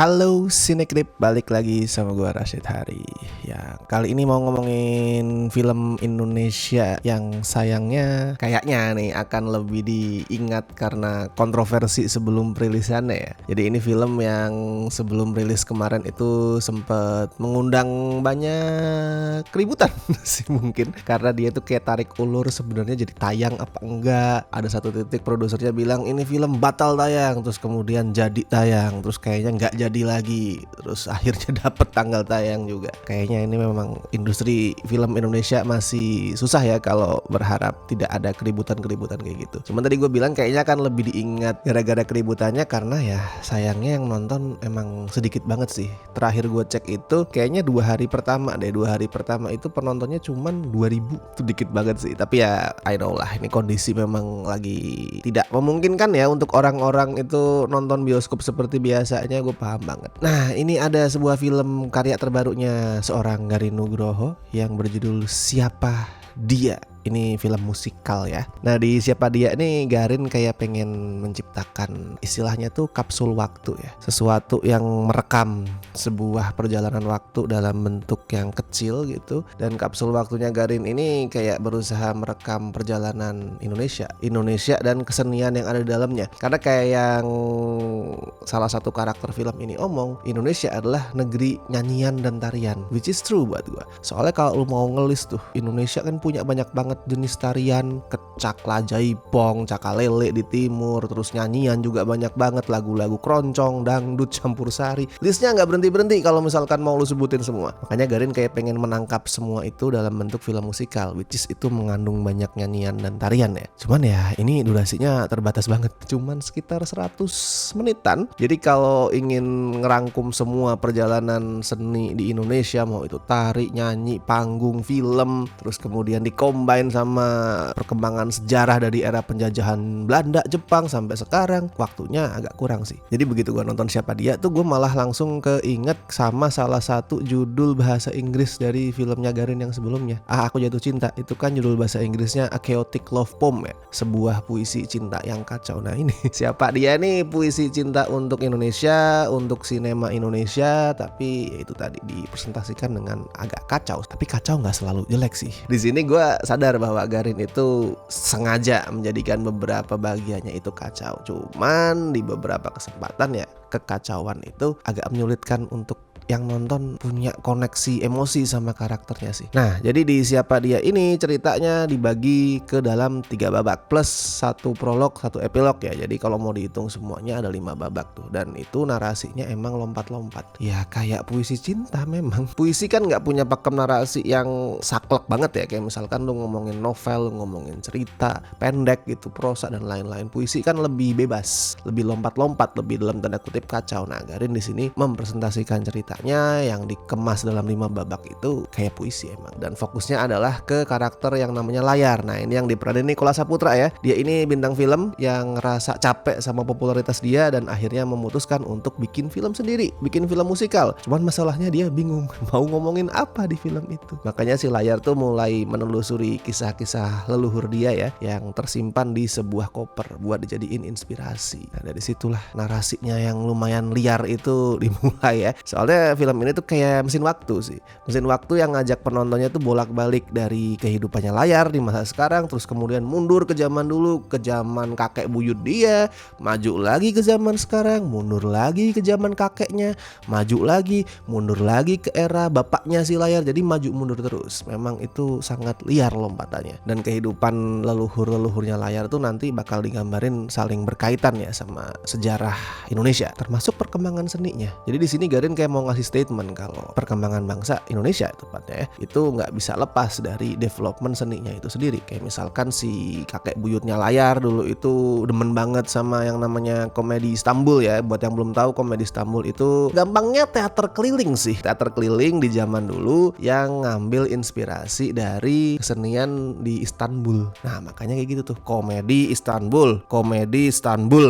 Halo Sinekrip, balik lagi sama gua Rashid Hari. Yang kali ini mau ngomongin film Indonesia yang sayangnya kayaknya nih akan lebih diingat karena kontroversi sebelum perilisannya ya. Jadi ini film yang sebelum rilis kemarin itu sempat mengundang banyak keributan sih mungkin, karena dia tuh kayak tarik ulur sebenarnya jadi tayang apa enggak. Ada satu titik produsernya bilang ini film batal tayang, terus kemudian jadi tayang, terus kayaknya nggak jadi lagi, terus akhirnya dapet tanggal tayang juga. Kayaknya ini memang industri film Indonesia masih susah ya kalau berharap tidak ada keributan-keributan kayak gitu. Cuman tadi gue bilang kayaknya akan lebih diingat gara-gara keributannya karena ya sayangnya yang nonton emang sedikit banget sih. Terakhir gue cek itu kayaknya 2 hari pertama itu penontonnya cuman 2000, itu dikit banget sih. Tapi ya I know lah, ini kondisi memang lagi tidak memungkinkan ya untuk orang-orang itu nonton bioskop seperti biasanya, gue paham banget. Nah, ini ada sebuah film karya terbarunya seorang Garin Nugroho yang berjudul Siapa Dia. Ini film musikal ya. Nah, di Siapa Dia ini Garin kayak pengen menciptakan istilahnya tuh kapsul waktu ya. Sesuatu yang merekam sebuah perjalanan waktu dalam bentuk yang kecil gitu. Dan kapsul waktunya Garin ini kayak berusaha merekam perjalanan Indonesia dan kesenian yang ada di dalamnya. Karena kayak yang salah satu karakter film ini omong, Indonesia adalah negeri nyanyian dan tarian, which is true buat gue. Soalnya kalau lu mau ngelis tuh, Indonesia kan punya banyak banget jenis tarian, kecak, jaipong, cakalele di timur, terus nyanyian juga banyak banget, lagu-lagu keroncong, dangdut, campur sari. Listnya nggak berhenti-berhenti kalau misalkan mau lu sebutin semua. Makanya Garin kayak pengen menangkap semua itu dalam bentuk film musikal, which is itu mengandung banyak nyanyian dan tarian ya. Cuman ya ini durasinya terbatas banget, cuman sekitar 100 menitan. Jadi kalau ingin ngerangkum semua perjalanan seni di Indonesia, mau itu tari, nyanyi, panggung, film, terus kemudian dicombine sama perkembangan sejarah dari era penjajahan Belanda, Jepang sampai sekarang, waktunya agak kurang sih. Jadi begitu gue nonton Siapa Dia tuh gue malah langsung keinget sama salah satu judul bahasa Inggris dari filmnya Garin yang sebelumnya, Aku Jatuh Cinta. Itu kan judul bahasa Inggrisnya A Chaotic Love Poem ya, sebuah puisi cinta yang kacau. Nah ini Siapa Dia nih puisi cinta untuk Indonesia, untuk sinema Indonesia, tapi ya itu tadi dipresentasikan dengan agak kacau. Tapi kacau nggak selalu jelek sih. Di sini gue sadar bahwa Garin itu sengaja menjadikan beberapa bagiannya itu kacau. Cuman di beberapa kesempatan ya kekacauan itu agak menyulitkan untuk yang nonton punya koneksi emosi sama karakternya sih. Nah, jadi di Siapa Dia ini ceritanya dibagi ke dalam 3 babak plus 1 prolog, 1 epilog ya. Jadi kalau mau dihitung semuanya ada 5 babak tuh. Dan itu narasinya emang lompat-lompat. Ya kayak puisi cinta memang. Puisi kan gak punya pakem narasi yang saklek banget ya. Kayak misalkan lu ngomongin novel, lu ngomongin cerita pendek gitu, prosa dan lain-lain. Puisi kan lebih bebas, lebih lompat-lompat, lebih dalam tanda kutip kacau. Nah, Garin di sini mempresentasikan cerita yang dikemas dalam 5 babak itu kayak puisi emang, dan fokusnya adalah ke karakter yang namanya Layar. Nah ini yang diperanin Nicholas Saputra ya. Dia ini bintang film yang ngerasa capek sama popularitas dia dan akhirnya memutuskan untuk bikin film sendiri, bikin film musikal. Cuman masalahnya dia bingung mau ngomongin apa di film itu. Makanya si Layar tuh mulai menelusuri kisah-kisah leluhur dia ya, yang tersimpan di sebuah koper buat dijadiin inspirasi. Nah dari situlah narasinya yang lumayan liar itu dimulai ya. Soalnya film ini tuh kayak mesin waktu sih. Mesin waktu yang ngajak penontonnya tuh bolak-balik dari kehidupannya Layar di masa sekarang, terus kemudian mundur ke zaman dulu, ke zaman kakek buyut dia, maju lagi ke zaman sekarang, mundur lagi ke zaman kakeknya, maju lagi, mundur lagi ke era bapaknya si Layar. Jadi maju mundur terus. Memang itu sangat liar lompatannya. Dan kehidupan leluhur-leluhurnya Layar tuh nanti bakal digambarin saling berkaitan ya sama sejarah Indonesia, termasuk perkembangan seninya. Jadi di sini Garin kayak mau ngasih statement kalau perkembangan bangsa Indonesia tepatnya ya, itu nggak bisa lepas dari development seninya itu sendiri. Kayak misalkan si kakek buyutnya Layar dulu itu demen banget sama yang namanya komedi Istanbul ya. Buat yang belum tahu, komedi Istanbul itu gampangnya teater keliling sih. Teater keliling di zaman dulu yang ngambil inspirasi dari kesenian di Istanbul. Nah makanya kayak gitu tuh, komedi Istanbul.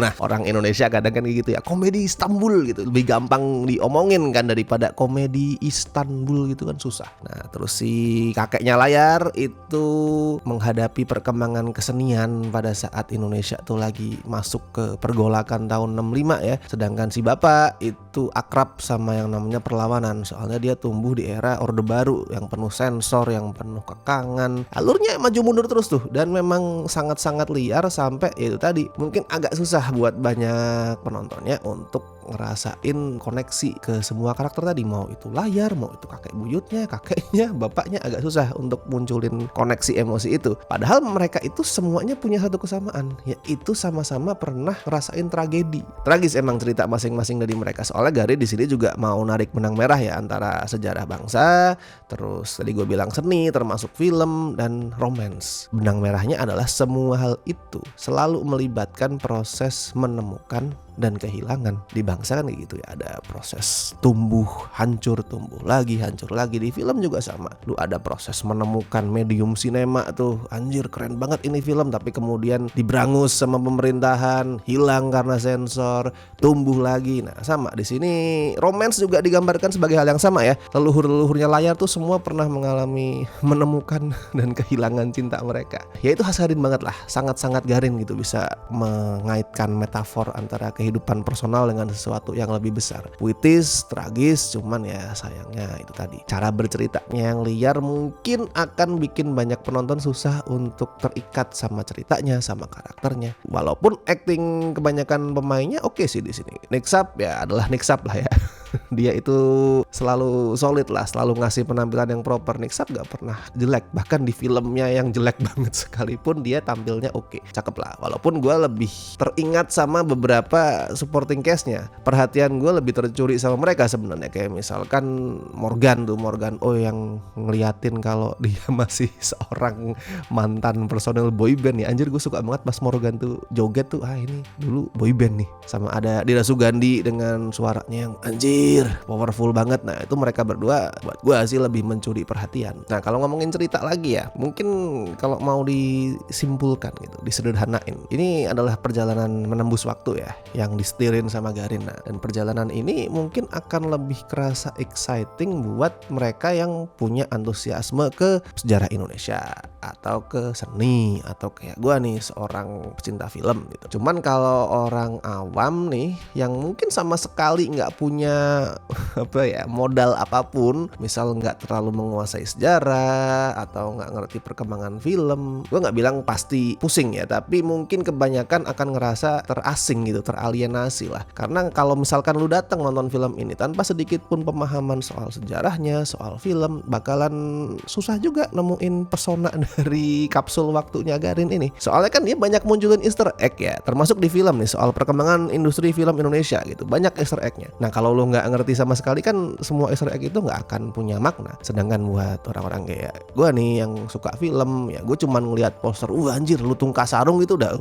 Nah orang Indonesia kadang kan kayak gitu ya, komedi Istanbul gitu, lebih gampang diomongin kan daripada komedi Istanbul gitu kan susah. Nah terus si kakeknya layar itu menghadapi perkembangan kesenian pada saat Indonesia tuh lagi masuk ke pergolakan tahun 65 ya. Sedangkan si bapak itu akrab sama yang namanya perlawanan, soalnya dia tumbuh di era Orde Baru yang penuh sensor, yang penuh kekangan. Alurnya maju mundur terus tuh, dan memang sangat-sangat liar sampai itu tadi mungkin agak susah buat banyak penontonnya untuk ngerasain koneksi ke semua karakter tadi, mau itu layar, mau itu kakek buyutnya, kakeknya, bapaknya, agak susah untuk munculin koneksi emosi itu. Padahal mereka itu semuanya punya satu kesamaan, yaitu sama-sama pernah ngerasain tragedi. Tragis emang cerita masing-masing dari mereka. Soalnya Garin di sini juga mau narik benang merah ya antara sejarah bangsa, terus tadi gue bilang seni, termasuk film dan romance. Benang merahnya adalah semua hal itu selalu melibatkan proses menemukan dan kehilangan. Di bangsa kan kayak gitu ya, ada proses tumbuh, hancur lagi. Di film juga sama, lu ada proses menemukan medium sinema tuh, anjir keren banget ini film, tapi kemudian diberangus sama pemerintahan, hilang karena sensor, tumbuh lagi. Nah sama di sini romance juga digambarkan sebagai hal yang sama ya. Leluhurnya layar tuh semua pernah mengalami menemukan dan kehilangan cinta mereka. Ya itu khas Garin banget lah, sangat-sangat Garin gitu, bisa mengaitkan metafor antara kehidupan personal dengan sesuatu yang lebih besar. Puitis, tragis, cuman ya sayangnya itu tadi, cara berceritanya yang liar mungkin akan bikin banyak penonton susah untuk terikat sama ceritanya, sama karakternya. Walaupun acting kebanyakan pemainnya oke sih di sini. Nick Sap ya adalah Nick Sap lah ya. Dia itu selalu solid lah, selalu ngasih penampilan yang proper. Nick Sap gak pernah jelek, bahkan di filmnya yang jelek banget sekalipun dia tampilnya oke, cakep lah. Walaupun gue lebih teringat sama beberapa supporting cast-nya, perhatian gue lebih tercuri sama mereka sebenarnya. Kayak misalkan Morgan Oh yang ngeliatin kalau dia masih seorang mantan personel boyband ya. Anjir gue suka banget pas Morgan tuh joget tuh, ini dulu boyband nih. Sama ada Dira Sugandi dengan suaranya yang anjir powerful banget. Nah itu mereka berdua buat gue sih lebih mencuri perhatian. Nah kalau ngomongin cerita lagi ya, mungkin kalau mau disimpulkan gitu, disederhanain, ini adalah perjalanan menembus waktu ya yang disetirin sama Garin. Nah, dan perjalanan ini mungkin akan lebih kerasa exciting buat mereka yang punya antusiasme ke sejarah Indonesia atau ke seni, atau kayak gue nih seorang pecinta film gitu. Cuman kalau orang awam nih yang mungkin sama sekali nggak punya modal apapun, misal nggak terlalu menguasai sejarah atau nggak ngerti perkembangan film, gue nggak bilang pasti pusing ya, tapi mungkin kebanyakan akan ngerasa terasing gitu, teralienasi lah. Karena kalau misalkan lu datang nonton film ini tanpa sedikit pun pemahaman soal sejarahnya, soal film, bakalan susah juga nemuin persona dari kapsul waktunya Garin ini. Soalnya kan dia banyak munculin Easter egg ya, termasuk di film nih soal perkembangan industri film Indonesia gitu, banyak Easter egg-nya. Nah kalau lu nggak ngerti sama sekali kan semua Easter egg itu nggak akan punya makna. Sedangkan buat orang-orang kayak gue nih yang suka film ya, gue cuman ngeliat poster, anjir Lutung Kasarung gitu udah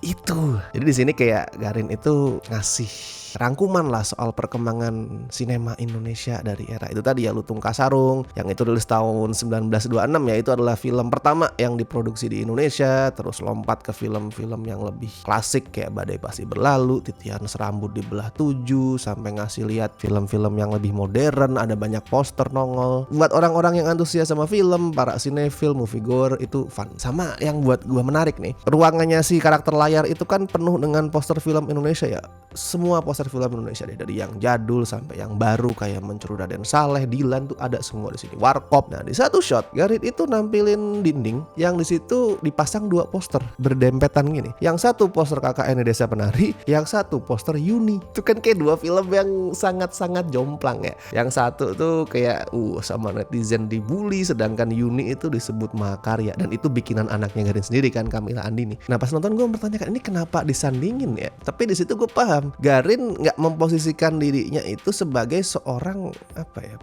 itu. Jadi di sini kayak Garin itu ngasih rangkuman lah soal perkembangan sinema Indonesia dari era itu tadi ya, Lutung Kasarung yang itu rilis tahun 1926 ya, itu adalah film pertama yang diproduksi di Indonesia. Terus lompat ke film-film yang lebih klasik kayak Badai Pasti Berlalu, Titian Serambut Dibelah 7, sampai ngasih lihat film-film yang lebih modern, ada banyak poster nongol. Buat orang-orang yang antusias sama film, para sinefil, moviegoer itu fun. Sama yang buat gua menarik nih, ruangannya si karakter layar itu kan penuh dengan poster film Indonesia ya. Semua poster film Indonesia deh, dari yang jadul sampai yang baru kayak Mencuru Raden Saleh, Dilan tuh ada semua di sini. Warkop. Nah, di satu shot Garin itu nampilin dinding yang di situ dipasang 2 poster berdempetan gini. Yang satu poster KKN Desa Penari, yang satu poster Yuni. Itu kan kayak 2 film yang sangat-sangat jomplang ya. Yang satu tuh kayak sama netizen dibully, sedangkan Yuni itu disebut mahakarya, dan itu bikinan anaknya Garin sendiri kan, Kamila Andini. Nah, pas nonton gue mempertanyakan ini kenapa disandingin ya. Tapi di situ gue paham, Garin nggak memposisikan dirinya itu sebagai seorang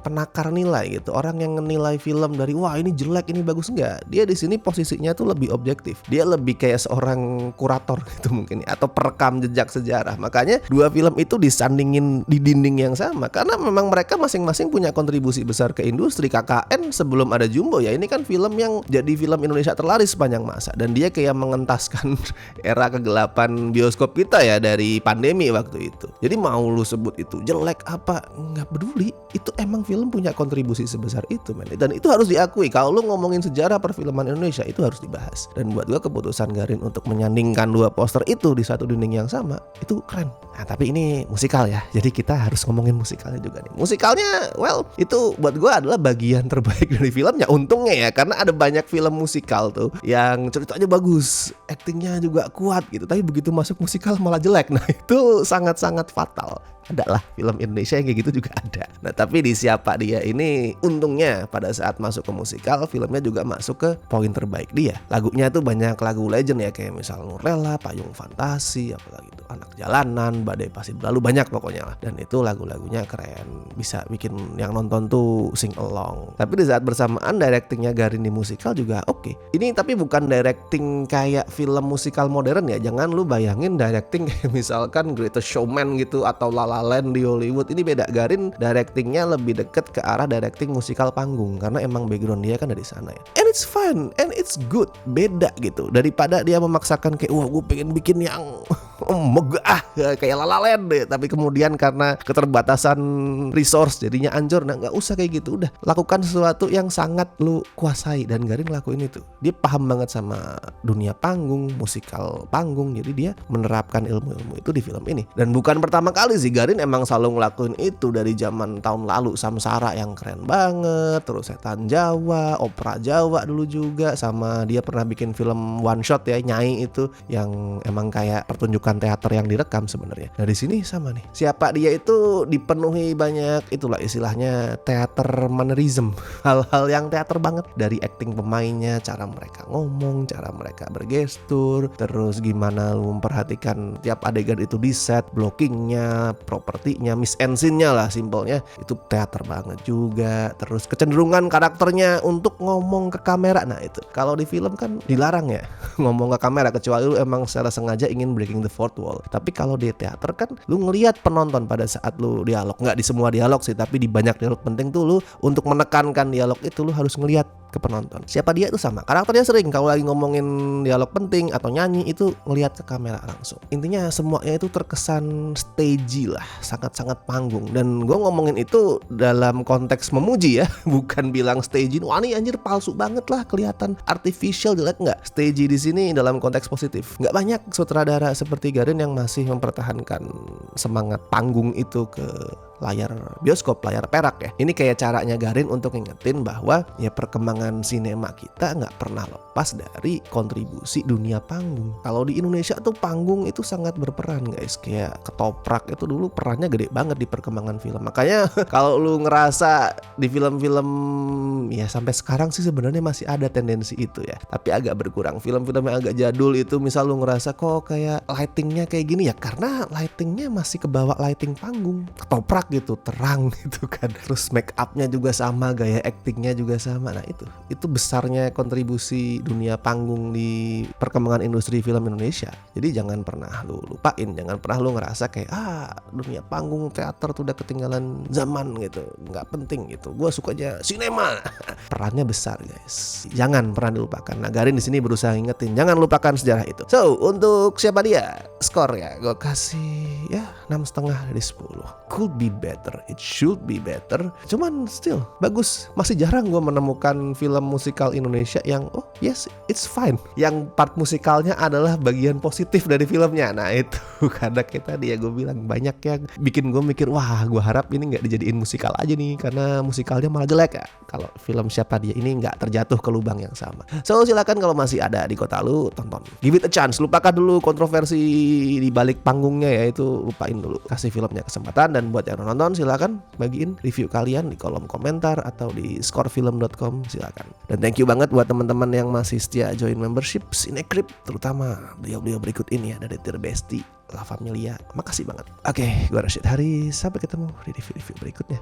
penakar nilai gitu, orang yang menilai film dari wah ini jelek ini bagus, enggak. Dia di sini posisinya tuh lebih objektif, dia lebih kayak seorang kurator gitu mungkin ya, atau perekam jejak sejarah. Makanya 2 film itu disandingin di dinding yang sama karena memang mereka masing-masing punya kontribusi besar ke industri. KKN sebelum ada Jumbo ya, ini kan film yang jadi film Indonesia terlaris sepanjang masa, dan dia kayak mengentaskan era kegelapan bioskop kita ya dari pandemi waktu itu. Jadi mau lu sebut itu jelek apa, nggak peduli. Itu emang film punya kontribusi sebesar itu, men. Dan itu harus diakui. Kalau lu ngomongin sejarah perfilman Indonesia, itu harus dibahas. Dan buat gua keputusan Garin untuk menyandingkan dua poster itu di satu dinding yang sama, itu keren. Nah, tapi ini musikal ya. Jadi kita harus ngomongin musikalnya juga nih. Musikalnya, well, itu buat gua adalah bagian terbaik dari filmnya. Untungnya ya, karena ada banyak film musikal tuh yang ceritanya bagus, aktingnya juga kuat gitu. Tapi begitu masuk musikal malah jelek. Nah, itu sangat-sangat fatal. Ada lah film Indonesia yang kayak gitu juga ada. Nah, tapi di Siapa Dia ini untungnya pada saat masuk ke musikal, filmnya juga masuk ke poin terbaik dia. Lagunya tuh banyak lagu legend ya, kayak misal Nurlela, Payung Fantasi, apalagi itu Anak Jalanan, Badai Pasti Berlalu, banyak pokoknya lah. Dan itu lagu-lagunya keren, bisa bikin yang nonton tuh sing along. Tapi di saat bersamaan directingnya Garin di musikal juga oke. Ini tapi bukan directing kayak film musikal modern ya. Jangan lu bayangin directing kayak misalkan Greatest Showman gitu atau La La Land di Hollywood. Ini beda. Garin directingnya lebih deket ke arah directing musikal panggung, karena emang background dia kan dari sana ya. And it's fun and it's good. Beda gitu daripada dia memaksakan kayak wah gue pengen bikin yang megah kayak La La Land deh, tapi kemudian karena keterbatasan resource jadinya anjor. Nah, nggak usah kayak gitu. Udah lakukan sesuatu yang sangat lu kuasai, dan Garin ngelakuin itu. Dia paham banget sama dunia panggung, musikal panggung, jadi dia menerapkan ilmu-ilmu itu di film ini. Dan bukan pertama kali sih, Garin emang selalu ngelakuin itu dari zaman tahun lalu. Samsara yang keren banget, terus Setan Jawa, Opera Jawa dulu juga, sama dia pernah bikin film one shot ya, Nyai itu yang emang kayak pertunjukan teater yang direkam sebenarnya. Nah, di sini sama nih. Siapa Dia itu dipenuhi banyak itulah istilahnya teater mannerism. Hal-hal yang teater banget, dari acting pemainnya, cara mereka ngomong, cara mereka bergestur, terus gimana lu memperhatikan tiap adegan itu di set, blockingnya, propertinya, mise en scene-nya lah simpelnya, itu teater banget juga. Terus kecenderungan karakternya untuk ngomong ke kamera. Nah, itu kalau di film kan dilarang ya ngomong ke kamera, kecuali lu emang secara sengaja ingin breaking the fourth wall. Tapi kalau di teater kan lu ngelihat penonton pada saat lu dialog. Nggak di semua dialog sih, tapi di banyak dialog penting tuh lu untuk menekankan dialog itu lu harus ngelihat ke penonton. Siapa Dia itu sama. Karakternya sering kalau lagi ngomongin dialog penting atau nyanyi itu ngelihat ke kamera langsung. Intinya semuanya itu terkesan stagey lah, sangat-sangat panggung. Dan gue ngomongin itu dalam konteks memuji ya, bukan bilang stagey. Wah, ini anjir palsu banget lah, kelihatan artificial, jelek. Nggak. Stagey di sini dalam konteks positif. Nggak banyak sutradara seperti Garin yang masih mempertahankan semangat panggung itu ke layar bioskop, layar perak ya. Ini kayak caranya Garin untuk ngingetin bahwa ya perkembangan sinema kita nggak pernah lepas dari kontribusi dunia panggung. Kalau di Indonesia tuh panggung itu sangat berperan guys. Kayak Ketoprak itu dulu perannya gede banget di perkembangan film. Makanya kalau lu ngerasa di film-film ya sampai sekarang sih sebenarnya masih ada tendensi itu ya. Tapi agak berkurang. Film-film yang agak jadul itu misal lu ngerasa kok kayak lightingnya kayak gini ya, karena lightingnya masih kebawa lighting panggung. Ketoprak gitu, terang gitu kan. Terus make upnya juga sama, gaya actingnya juga sama. Nah, itu besarnya kontribusi dunia panggung di perkembangan industri film Indonesia. Jadi jangan pernah lu lupain, jangan pernah lu ngerasa kayak dunia panggung teater tuh udah ketinggalan zaman gitu, nggak penting gitu. Gue sukanya sinema. Perannya besar guys, jangan pernah dilupakan. Nah, Garin di sini berusaha ngingetin jangan lupakan sejarah itu. So untuk Siapa Dia, skor ya gue kasih ya 6,5 dari 10. Could be better, it should be better. Cuman still bagus. Masih jarang gue menemukan film musikal Indonesia yang yes it's fine, yang part musikalnya adalah bagian positif dari filmnya. Nah, itu karena kita dia gue bilang banyak yang bikin gue mikir wah gue harap ini nggak dijadiin musikal aja nih, karena musikalnya malah jelek ya. Kalau film Siapa Dia ini nggak terjatuh ke lubang yang sama. So silakan kalau masih ada di kota lu tonton, give it a chance. Lupakan dulu kontroversi di balik panggungnya ya, itu lupain dulu, kasih filmnya kesempatan. Dan buat yang nonton silakan bagiin review kalian di kolom komentar atau di scorefilm.com, silakan. Dan thank you banget buat teman-teman yang masih setia join membership Cinecrip, terutama beliau-beliau berikut ini ya, dari Dear Besti, La Familia. Makasih banget. Oke, gue Rashid Hari, sampai ketemu di review-review berikutnya.